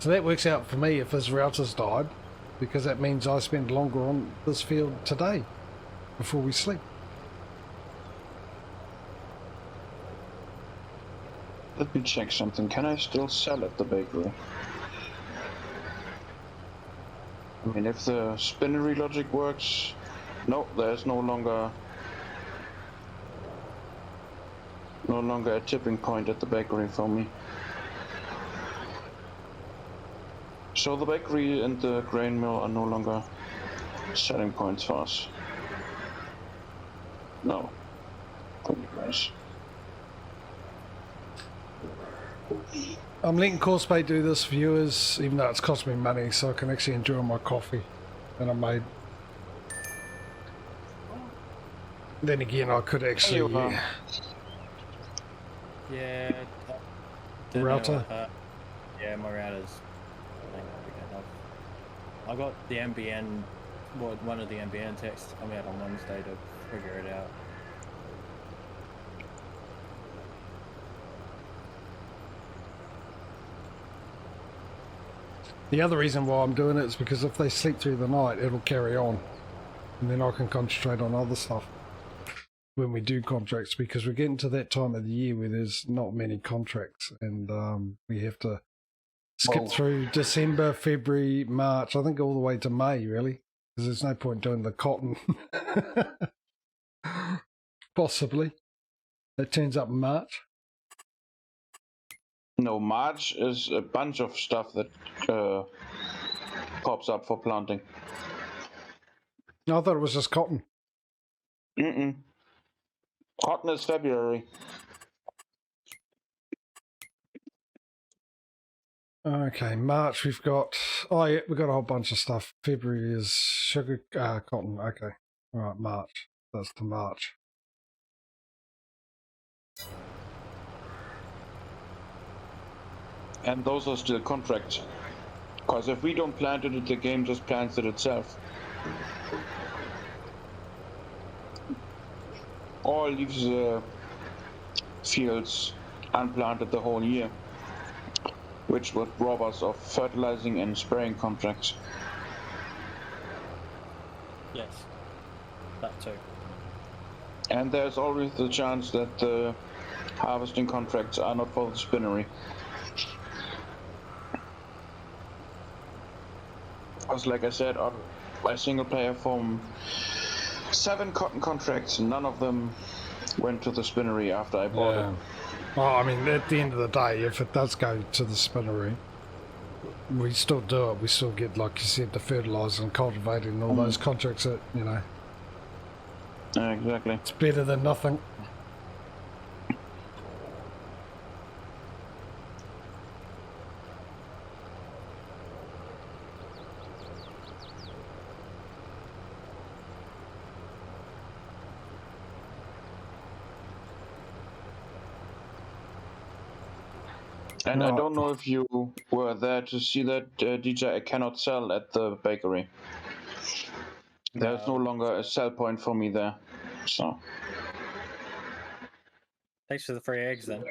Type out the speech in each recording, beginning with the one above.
So that works out for me if his router's died, because that means I spend longer on this field today before we sleep. Let me check something. Can I still sell at the bakery? I mean, if the spinnery logic works... No, there's no longer a tipping point at the bakery for me. So the bakery and the grain mill are no longer selling points for us. No. Nice. I'm letting Coursebait do this, viewers, even though it's cost me money, so I can actually enjoy my coffee that I made. Then again, I could actually... Yeah. Router? Yeah, my router's... I got the NBN, well, one of the NBN texts to come out on Wednesday to figure it out. The other reason why I'm doing it is because if they sleep through the night, it'll carry on. And then I can concentrate on other stuff when we do contracts, because we're getting to that time of the year where there's not many contracts, and we have to skip through December, February, March, I think all the way to May, really, because there's no point doing the cotton. Possibly. That turns up in March. No, March is a bunch of stuff that pops up for planting. No, I thought it was just cotton. Cotton is February. Okay, March we've got... Oh yeah, we've got a whole bunch of stuff. February is sugar, cotton. Okay, all right, March. That's to March. And those are still contracts. Because if we don't plant it, the game just plants it itself. Or leaves the fields unplanted the whole year, which would rob us of fertilizing and spraying contracts. Yes, that too. And there's always the chance that the harvesting contracts are not for the spinnery. Because like I said, on my single player from 7 cotton contracts, none of them went to the spinnery after I bought it. Well, I mean, at the end of the day, if it does go to the spinnery, we still do it. We still get, like you said, the fertilizer and cultivating and all those contracts that, you know. Exactly. It's better than nothing. And I don't know if you were there to see that, DJ, I cannot sell at the bakery. There's no longer a sell point for me there, so. Thanks for the free eggs then.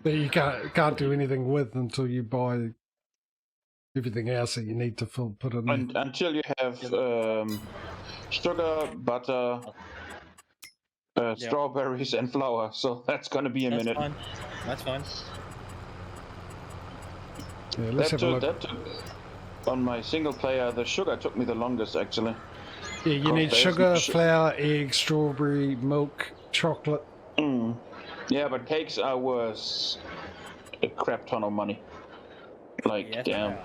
But you can't do anything with until you buy everything else that you need to put in there. Until you have sugar, butter, strawberries and flour, so that's going to be a minute. Fine. That's fine. Yeah, let's have a look. That took, on my single player, the sugar took me the longest actually. Yeah, you need sugar, flour, egg, strawberry, milk, chocolate. Yeah, but cakes are worth a crap ton of money. Like, Yes, damn. yeah.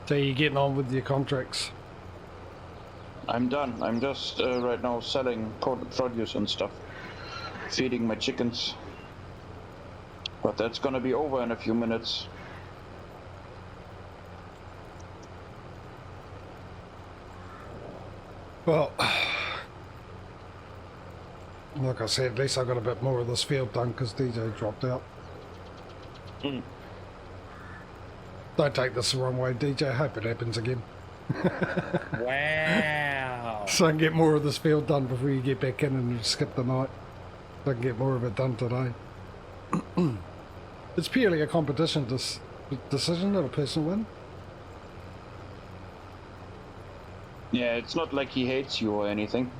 So you're getting on with your contracts? I'm done. I'm just right now selling produce and stuff. Feeding my chickens. But that's gonna be over in a few minutes. Well, like I said, at least I got a bit more of this field done because DJ dropped out. Mm. Don't take this the wrong way, DJ. I hope it happens again. Wow. So I can get more of this field done before you get back in and skip the night. So I can get more of it done today. It's purely a competition decision, not a personal win. Yeah, it's not like he hates you or anything.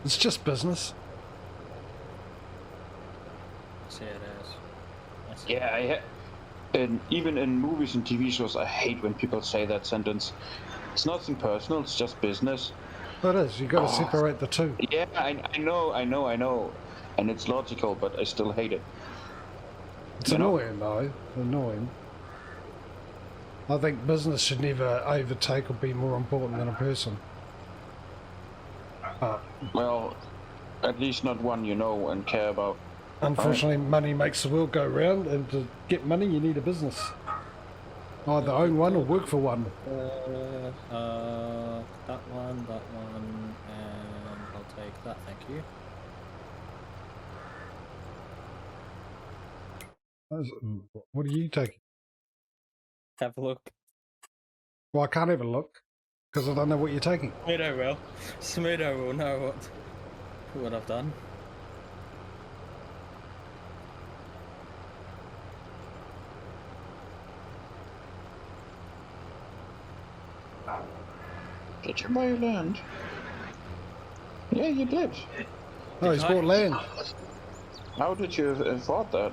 It's just business. See it is. That's it. Yeah, and even in movies and TV shows, I hate when people say that sentence. It's nothing personal, it's just business. It is, you've got to separate the two. Yeah, I know. And it's logical, but I still hate it. It's annoying though, annoying. I think business should never overtake or be more important than a person. Well, at least not one you know and care about. Unfortunately, money makes the world go round, and to get money you need a business. Either own one or work for one. That one, and I'll take that, thank you. What are you taking? Have a look. Well, I can't have a look, because I don't know what you're taking. Smudo will. Smudo will know what I've done. Did you buy land? Yeah, you did. Oh, he's bought land. How did you afford that?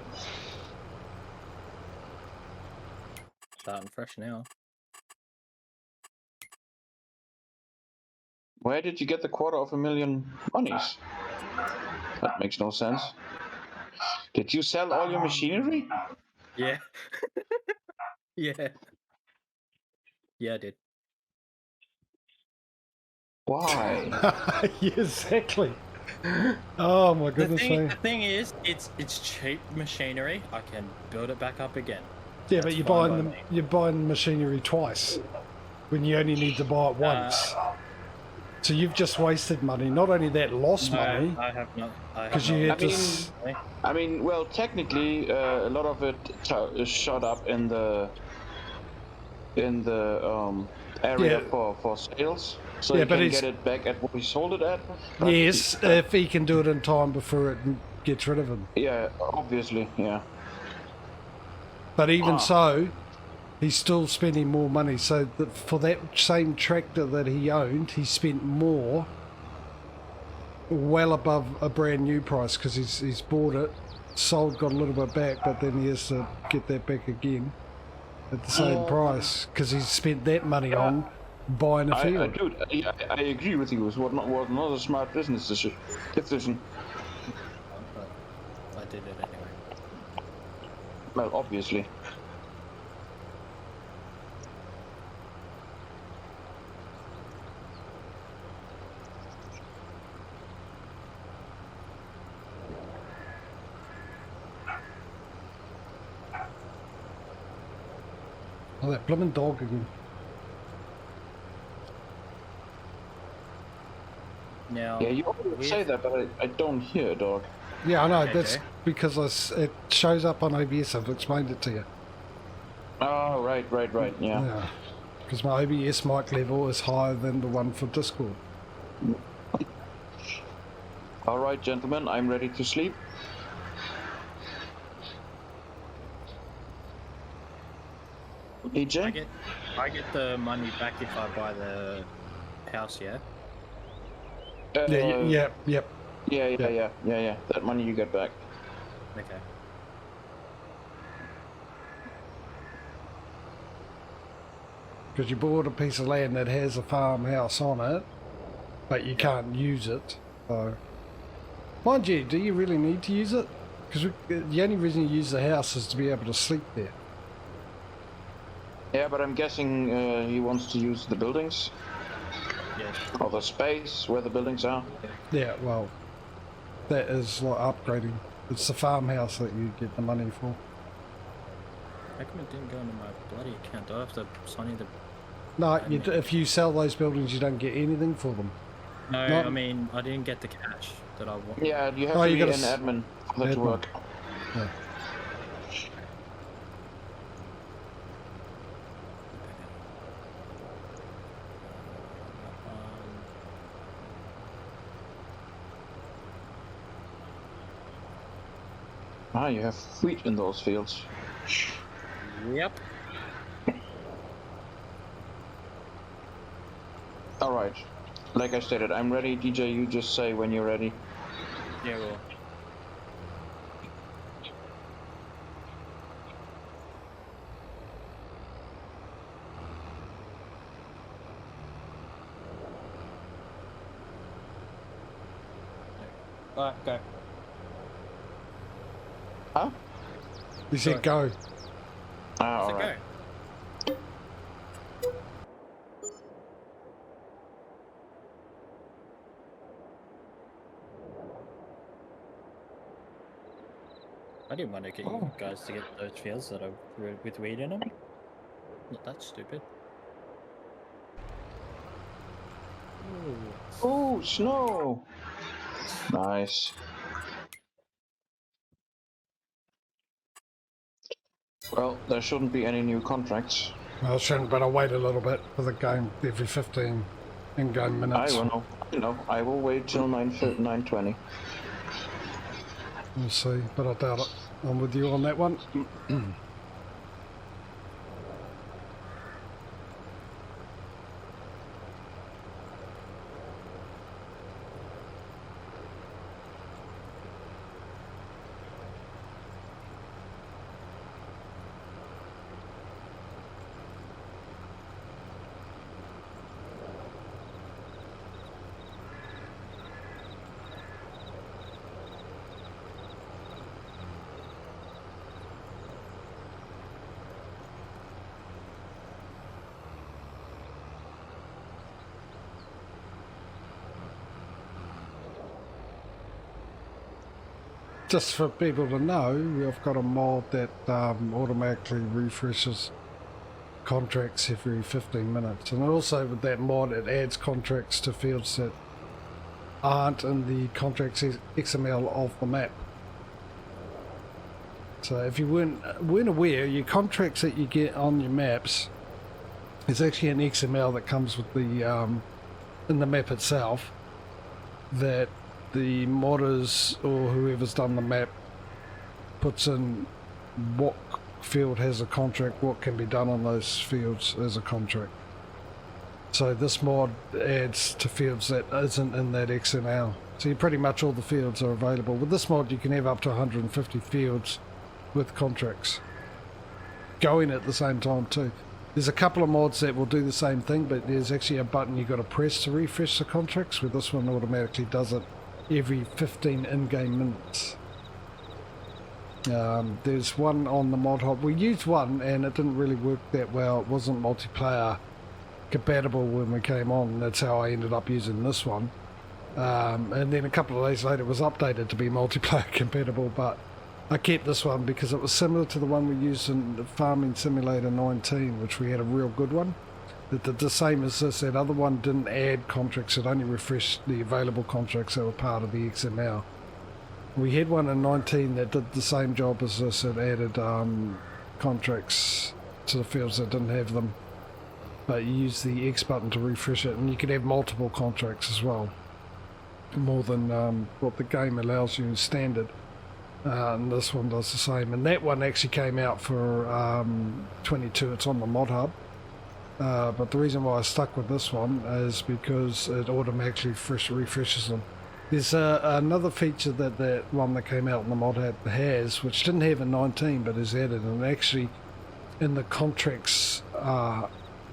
Starting fresh now. Where did you get the $250,000 monies? That makes no sense. Did you sell all your machinery? Yeah. Yeah. Yeah, I did. Why? Yeah, exactly. Oh my goodness me. The thing is, it's cheap machinery. I can build it back up again. Yeah, That's but fine by me. you're buying machinery twice when you only need to buy it once. So you've just wasted money. Not only that, lost money. I have not. Because you had I mean, well, technically, a lot of it is shot up in the area for sales, so you can get it back at what we sold it at. But yes, if he can do it in time before it gets rid of him. Yeah, obviously, yeah. But even so, he's still spending more money. So that for that same tractor that he owned, he spent more, well above a brand new price, because he's bought it, sold, got a little bit back, but then he has to get that back again at the same price, because he's spent that money on buying a field. I agree with you. It was not a smart business decision. I did it anyway. Well, obviously. Oh, that blooming dog again. Now, Yeah, you always say that, but I don't hear a dog. Yeah, I know. Okay. That's because it shows up on OBS. I've explained it to you. Oh, right, yeah. Yeah. Because my OBS mic level is higher than the one for Discord. All right, gentlemen, I'm ready to sleep. EJ? I get the money back if I buy the house, yeah? Yep. Yeah. That money you get back. Okay. Because you bought a piece of land that has a farmhouse on it, but you can't use it. So, mind you, do you really need to use it? Because the only reason you use the house is to be able to sleep there. Yeah, but I'm guessing he wants to use the buildings. Yes. Or the space where the buildings are. Yeah, well, that is like upgrading. It's the farmhouse that you get the money for. How come it didn't go into my bloody account? Do I have to sign into... No, if you sell those buildings, you don't get anything for them. No, Not- I mean, I didn't get the cash that I want. Yeah, you have Oh, to you be gotta an admin for that to admin. work. Yeah. Ah, you have wheat in those fields. Yep. Alright. Like I stated, I'm ready. DJ, you just say when you're ready. Yeah, well. Alright, go. Huh? You said go. Ah, So alright. go. I didn't want to get you guys to get those fields that are with weed in them. Not that stupid. Ooh. Oh, snow! Nice. Well, there shouldn't be any new contracts. Well, shouldn't, but I'll wait a little bit for the game every 15 in-game minutes. I will wait till 9:20. We'll see, but I doubt it. I'm with you on that one. Just for people to know, I've got a mod that automatically refreshes contracts every 15 minutes, and also with that mod it adds contracts to fields that aren't in the contracts XML of the map. So if you weren't aware, your contracts that you get on your maps is actually an XML that comes with the in the map itself, that the modders or whoever's done the map puts in what field has a contract, what can be done on those fields as a contract. So this mod adds to fields that isn't in that XML. So pretty much all the fields are available. With this mod you can have up to 150 fields with contracts going at the same time too. There's a couple of mods that will do the same thing, but there's actually a button you've got to press to refresh the contracts, where this one automatically does it every 15 in-game minutes. There's one on the mod hub. We used one and it didn't really work that well. It wasn't multiplayer compatible when we came on. That's how I ended up using this one. And then a couple of days later it was updated to be multiplayer compatible, but I kept this one because it was similar to the one we used in the Farming Simulator 19, which we had a real good one. It did the same as this. That other one didn't add contracts, it only refreshed the available contracts that were part of the XML. We had one in 19 that did the same job as this. It added contracts to the fields that didn't have them, but you use the X button to refresh it, and you can have multiple contracts as well, more than what the game allows you in standard. And this one does the same, and that one actually came out for 22. It's on the mod hub, but the reason why I stuck with this one is because it automatically refreshes them. There's another feature that that one that came out in the mod hub has, which didn't have in 19 but is added, and actually in the contracts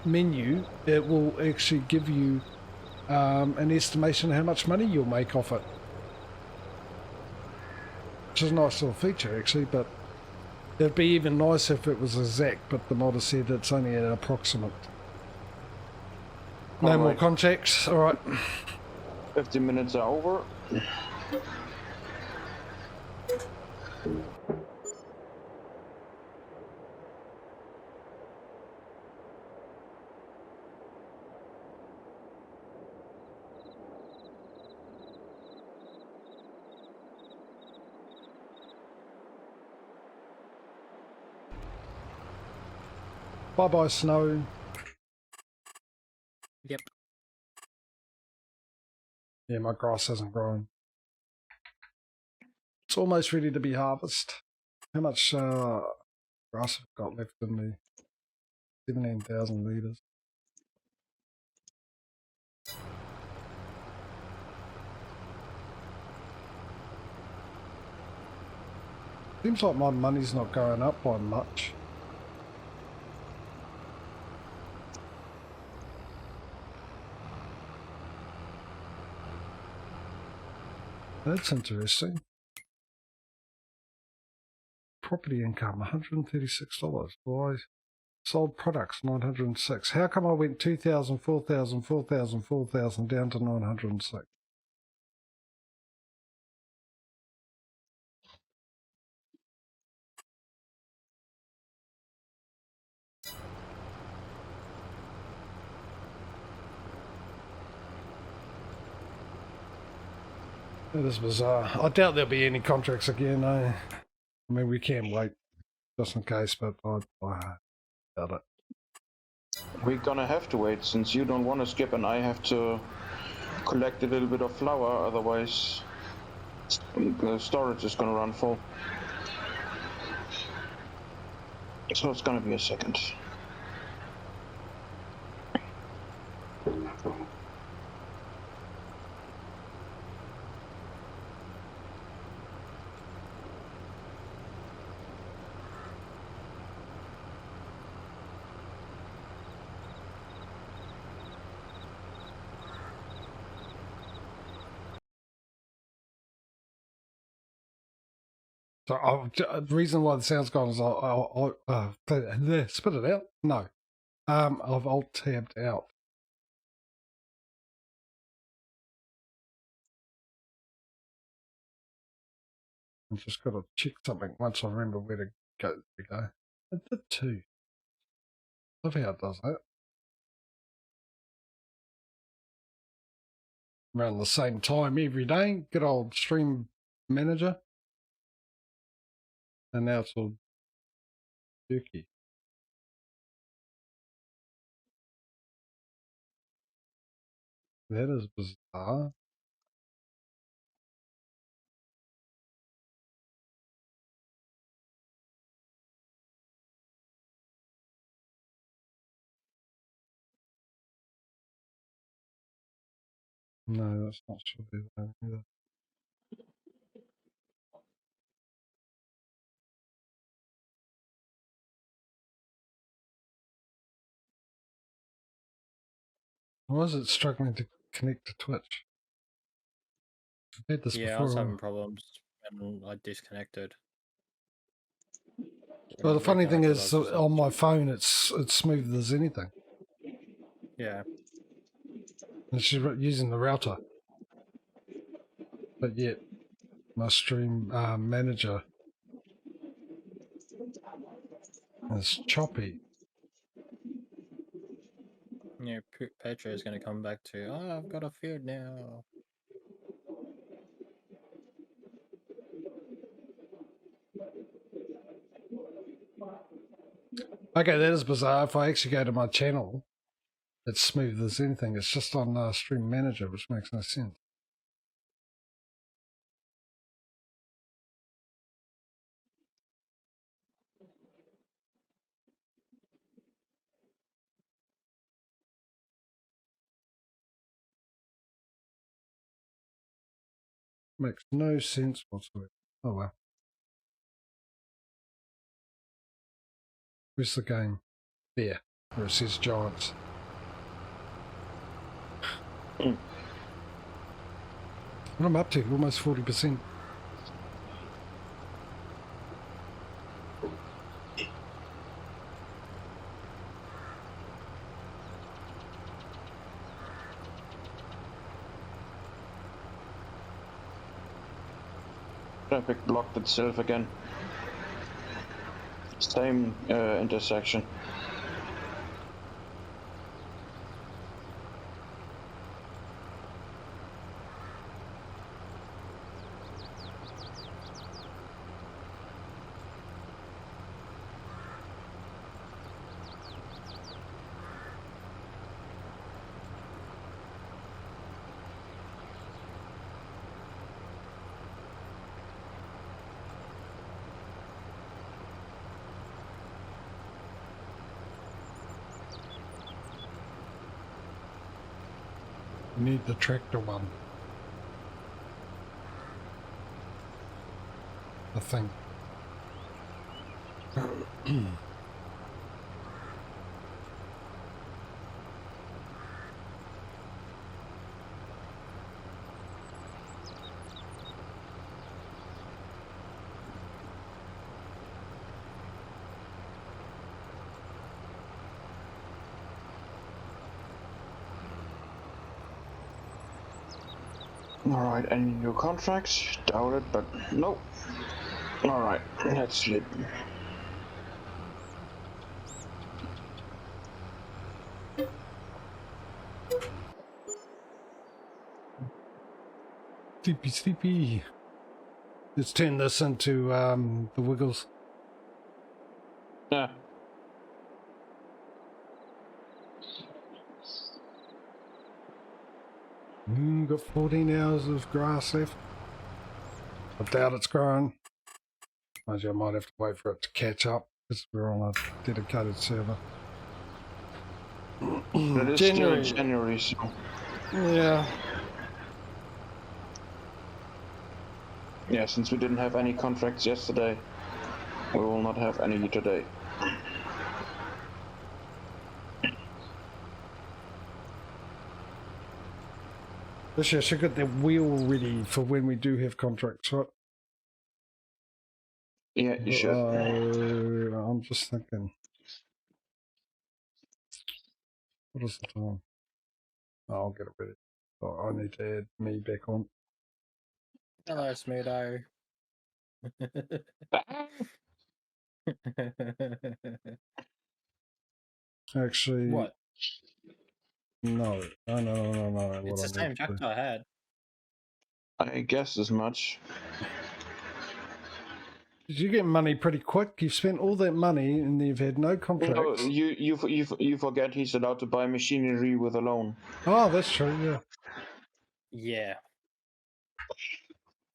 menu it will actually give you an estimation of how much money you'll make off it, which is a nice little feature actually. But it'd be even nicer if it was exact, but the modder said it's only an approximate. No more contracts. Alright. 50 minutes are over. Bye bye snow. Yep. Yeah, my grass hasn't grown. It's almost ready to be harvested. How much grass have I got left in me? 17,000 litres. Seems like my money's not going up by much. That's interesting. Property income, $136. Why? Sold products, 906. How come I went 2,000, 4,000, 4,000, 4,000 down to 906? That is bizarre. I doubt there'll be any contracts again. I mean, we can wait just in case, but I doubt it. We're gonna have to wait since you don't want to skip and I have to collect a little bit of flour, otherwise the storage is gonna run full. So it's gonna be a second. So the reason why the sound's gone is I'll spit it out. No, I've alt tabbed out. I've just got to check something once I remember where to go. I did too. Love how it does that. Around the same time every day. Good old stream manager. And now it's all jerky. That is bizarre. No, that's not sure either. Why is it struggling to connect to Twitch? I've had this before. I was having problems and I disconnected. Well, the funny thing is, on my phone, it's smooth as anything. Yeah. And she's using the router. But yet, my stream manager is choppy. Yeah, Patrio is going to come back to, oh, I've got a field now. Okay, that is bizarre. If I actually go to my channel, it's smooth as anything. It's just on Stream Manager, which makes no sense. Makes no sense whatsoever. Oh well. Where's the game? There, where it says Giants. What I'm up to, almost 40%. Traffic blocked itself again. Same intersection. You need the tractor one. I think. Alright, any new contracts? Doubt it, but nope. Alright, let's sleep. Sleepy, sleepy. Let's turn this into the Wiggles. Yeah. Got 14 hours of grass left. I doubt it's growing. I might have to wait for it to catch up because we're on a dedicated server. It is still January, so... Yeah. Yeah, since we didn't have any contracts yesterday, we will not have any today. This year I should get the wheel ready for when we do have contracts, right? Yeah, you should. I'm just thinking. What is the time? Oh, I'll get it ready. Oh, I need to add me back on. Hello, Smudo. Actually, What? no. It's the same tractor I had. I guess as much. Did you get money pretty quick? You've spent all that money and you've had no contracts. No, you forget he's allowed to buy machinery with a loan. Oh, that's true, yeah. Yeah.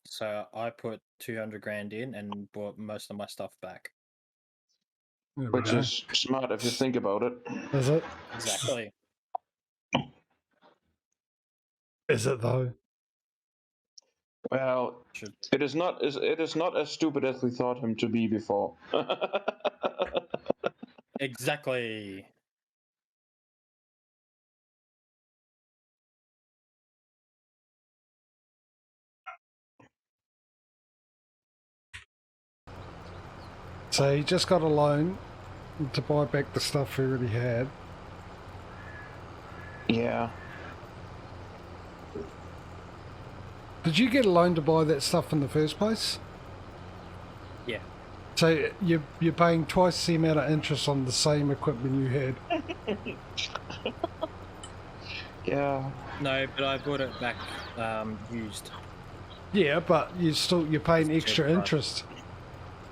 So I put 200 grand in and bought most of my stuff back. There we Which go. is smart if you think about it. Is it? Exactly. Is it though? Well, it is not as stupid as we thought him to be before. Exactly. So he just got a loan to buy back the stuff he already had. Yeah. Did you get a loan to buy that stuff in the first place? Yeah. So you're paying twice the amount of interest on the same equipment you had. Yeah. No, but I bought it back used. Yeah, but you're paying extra interest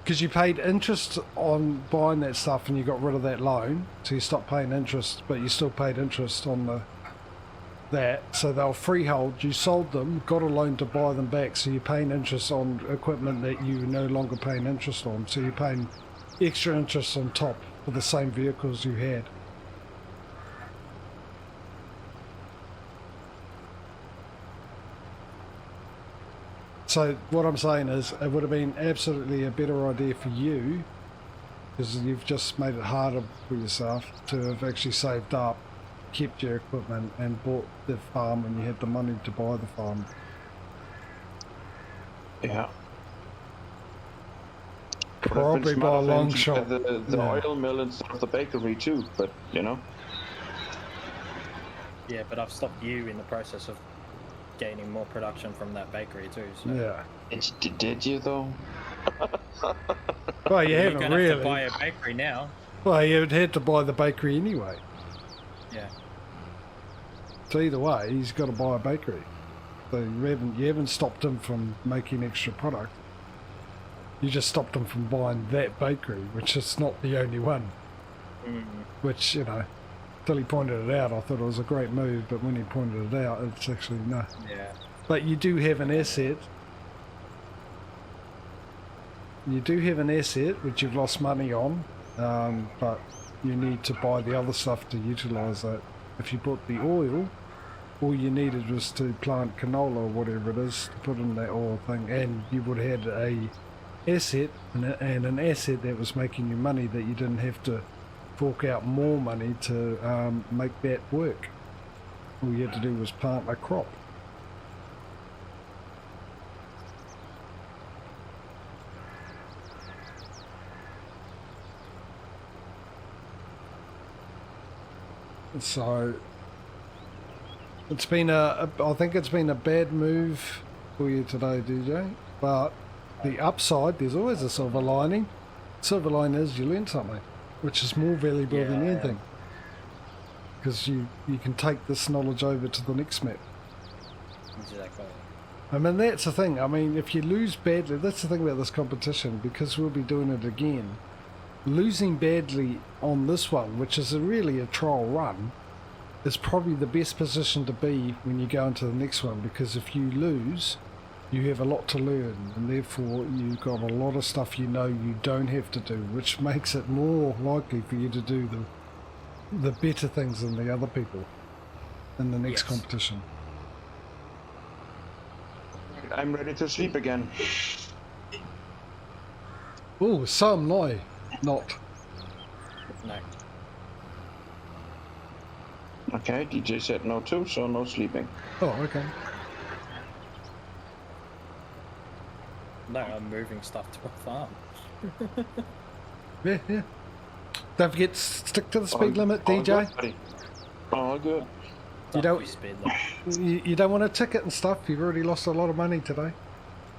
because you paid interest on buying that stuff and you got rid of that loan, so you stopped paying interest, but you still paid interest on that. So they were freehold. You sold them, got a loan to buy them back, so you're paying interest on equipment that you're no longer paying interest on. So you're paying extra interest on top for the same vehicles you had. So what I'm saying is it would have been absolutely a better idea for you, because you've just made it harder for yourself, to have actually saved up, kept your equipment and bought the farm when you had the money to buy the farm. Yeah. Probably by a long shot. The oil mill instead of the bakery too, but you know. Yeah, but I've stopped you in the process of gaining more production from that bakery too. So. Yeah. Did you though? Well, you haven't You're gonna really. have to buy a bakery now. Well, you'd had to buy the bakery anyway. Yeah. So either way, he's got to buy a bakery. So you haven't stopped him from making extra product. You just stopped him from buying that bakery, which is not the only one. Which, you know, till he pointed it out, I thought it was a great move, but when he pointed it out, it's actually no. Yeah. But you do have an asset. You do have an asset which you've lost money on, but you need to buy the other stuff to utilise that. If you bought the oil, all you needed was to plant canola or whatever it is to put in that oil thing, and you would have had a asset and an asset that was making you money that you didn't have to fork out more money to make that work. All you had to do was plant a crop. So it's been I think it's been a bad move for you today, DJ, but the upside, there's always a silver lining. Silver lining is you learn something, which is more valuable than anything, because you can take this knowledge over to the next map. Exactly. I mean, that's the thing. I mean, if you lose badly, that's the thing about this competition, because we'll be doing it again. Losing badly on this one, which is really a trial run, is probably the best position to be when you go into the next one, because if you lose, you have a lot to learn, and therefore you've got a lot of stuff you know you don't have to do, which makes it more likely for you to do the better things than the other people in the next competition. I'm ready to sleep again. Oh, so am I. Not. No. Okay, DJ said no too, so no sleeping. Oh, okay. No, I'm moving stuff to a farm. Yeah. Don't forget, stick to the speed limit, DJ. Good, all good. You don't want a ticket and stuff. You've already lost a lot of money today.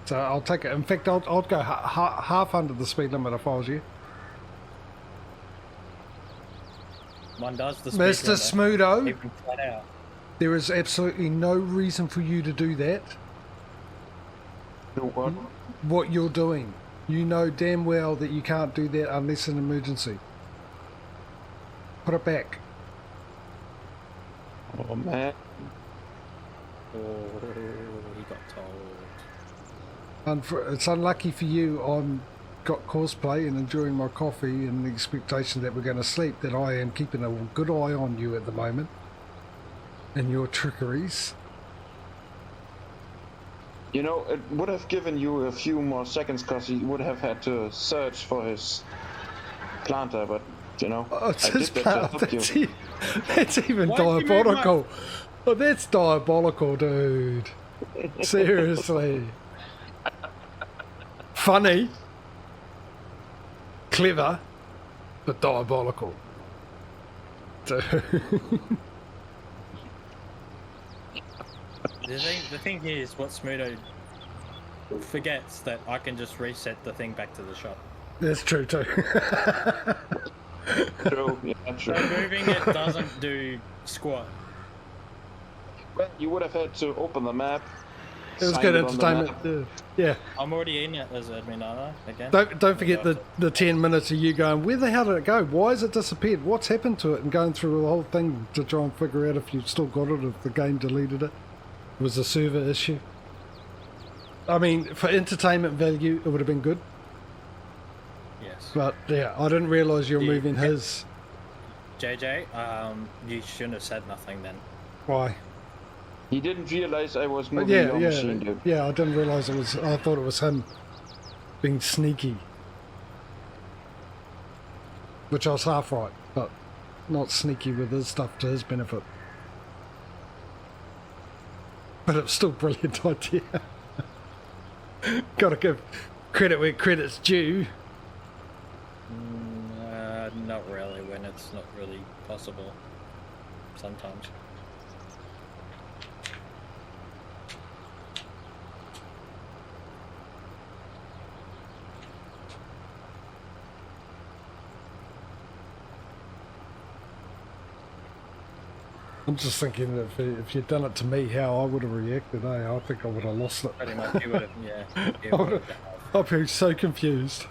So I'll take it. In fact, I'd go half under the speed limit if I was you. One does the speed Mr. limit. Smudo, Even flat out. there is absolutely no reason for you to do that. Do what? What you're doing. You know damn well that you can't do that unless an emergency. Put it back. Oh man. Oh, he got told. It's unlucky for you. I'm got cosplay and enjoying my coffee and the expectation that we're going to sleep, that I am keeping a good eye on you at the moment and your trickeries. You know, it would have given you a few more seconds because he would have had to search for his planter, but you know, It's I his did that to help you. That's even Why did you move diabolical. Oh, that's diabolical, dude. Seriously. Funny. Clever. But diabolical. Dude. The thing is, what Smudo forgets that I can just reset the thing back to the shop. That's true too. True, yeah, true. So moving it doesn't do squat. Well, you would have had to open the map. It was sign good it on the entertainment. map. Yeah. I'm already in it as admin, aren't I? Again. Don't forget the 10 minutes of you going, where the hell did it go? Why has it disappeared? What's happened to it? And going through the whole thing to try and figure out if you've still got it, if the game deleted it. It was a server issue. I mean, for entertainment value, it would have been good. Yes. But yeah, I didn't realise you were moving his. JJ, you shouldn't have said nothing then. Why? He didn't realize I was moving your machine, dude. Yeah, I didn't realise it was. I thought it was him being sneaky. Which I was half right, but not sneaky with his stuff to his benefit. But it was still a brilliant idea. Gotta give credit where credit's due. Not really, when it's not really possible. Sometimes. I'm just thinking if you'd done it to me, how I would have reacted, I think I would have lost it. Pretty much, you would have, yeah. You would have. I'd be so confused.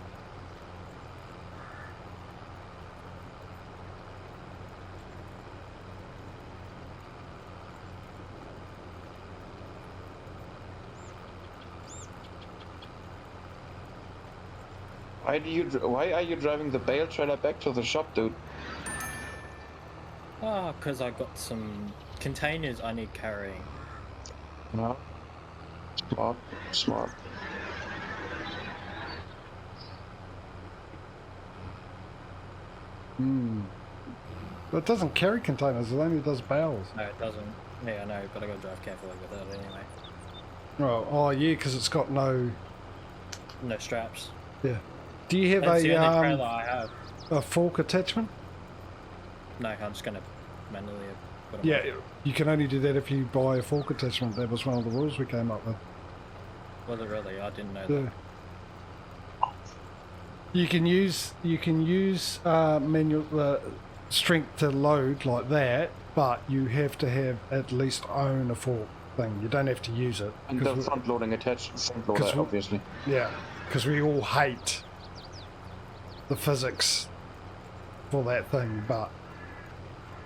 Why are you driving the bale trailer back to the shop, dude? Oh, because I got some containers I need carrying. No. Smart, smart. But it doesn't carry containers, it only does bales. No, it doesn't. Yeah, I know, but I gotta drive carefully with it anyway. Oh yeah, because it's got no straps. Yeah. Do you have That's the only trailer I have. a fork attachment? No, I'm just gonna manually put them Yeah, you can only do that if you buy a fork attachment. That was one of the rules we came up with. Was it really? I didn't know Yeah. that. You can use manual strength to load like that, but you have to have at least own a fork thing. You don't have to use it. And the front loading attached, front loader, obviously. Yeah, because we all hate the physics for that thing, but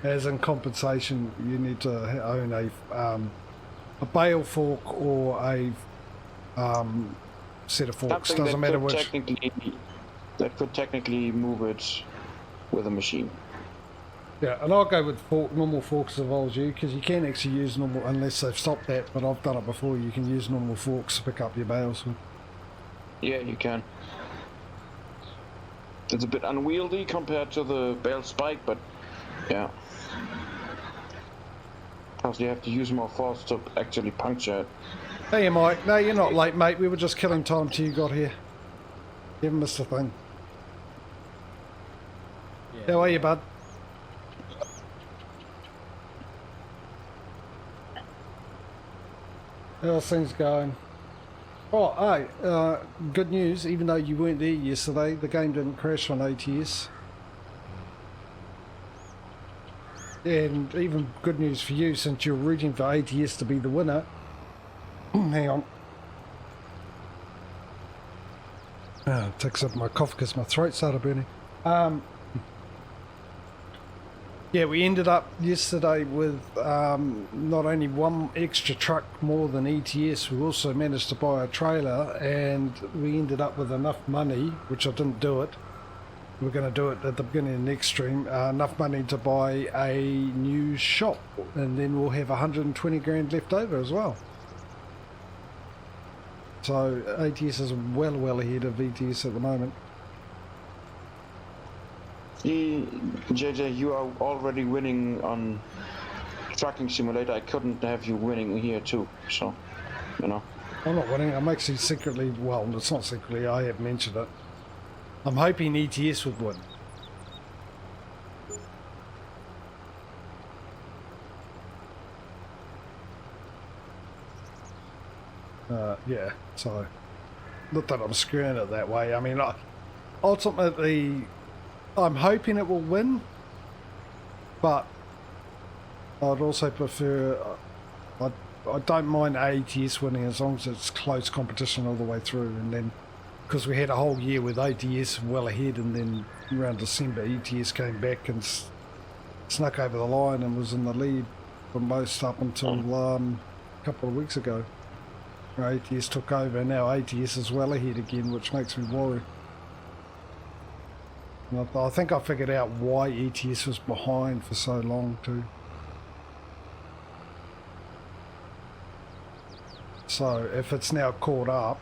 as in compensation, you need to own a bale fork or a set of forks. Something Doesn't matter which. That could technically move it with a machine. Yeah, and I'll go with normal forks if I was you, because you can actually use normal, unless they've stopped that, but I've done it before. You can use normal forks to pick up your bales with. Yeah, you can. It's a bit unwieldy compared to the bale spike, but yeah. Plus you have to use more force to actually puncture it. Hey Mike, no you're not late mate, we were just killing time till you got here. You haven't missed a thing. Yeah. How are you, bud? How's things going? Oh, hey, good news, even though you weren't there yesterday, the game didn't crash on ATS. And even good news for you, since you're rooting for ATS to be the winner. Hang on. It takes up my cough because my throat started burning. Yeah, we ended up yesterday with not only one extra truck more than ETS, we also managed to buy a trailer, and we ended up with enough money, which I didn't do it. We're going to do it at the beginning of the next stream. Enough money to buy a new shop, and then we'll have 120 grand left over as well. So ATS is well ahead of ETS at the moment. JJ, you are already winning on Trucking Simulator. I couldn't have you winning here too, so, you know. I'm not winning, I'm actually secretly, well, it's not secretly, I have mentioned it. I'm hoping ETS would win. Yeah, so, not that I'm screwing it that way. I mean, ultimately, I'm hoping it will win, but I'd also prefer, I don't mind ATS winning as long as it's close competition all the way through, and then, because we had a whole year with ATS well ahead, and then around December ETS came back and snuck over the line and was in the lead for most up until a couple of weeks ago. ATS took over, and now ATS is well ahead again, which makes me worry. And I think I figured out why ETS was behind for so long too. So if it's now caught up,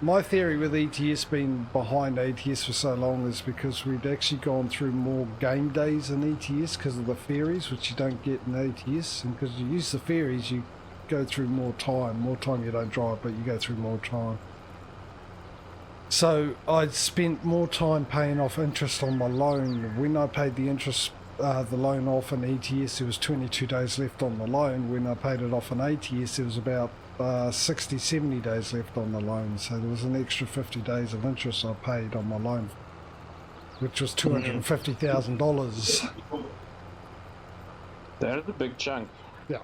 my theory with ETS being behind ATS for so long is because we'd actually gone through more game days in ETS because of the ferries, which you don't get in ATS, and because you use the ferries you go through more time you don't drive, but you go through more time. So I'd spent more time paying off interest on my loan. When I paid the interest, the loan off in ETS, there was 22 days left on the loan. When I paid it off in ATS, there was about 60, 70 days left on the loan. So there was an extra 50 days of interest I paid on my loan, which was $250,000. That is a big chunk. Yeah.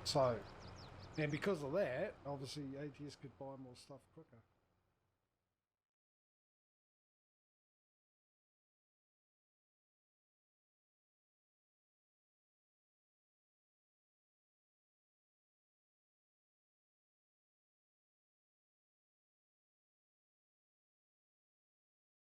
So, and because of that, obviously ATS could buy more stuff quicker.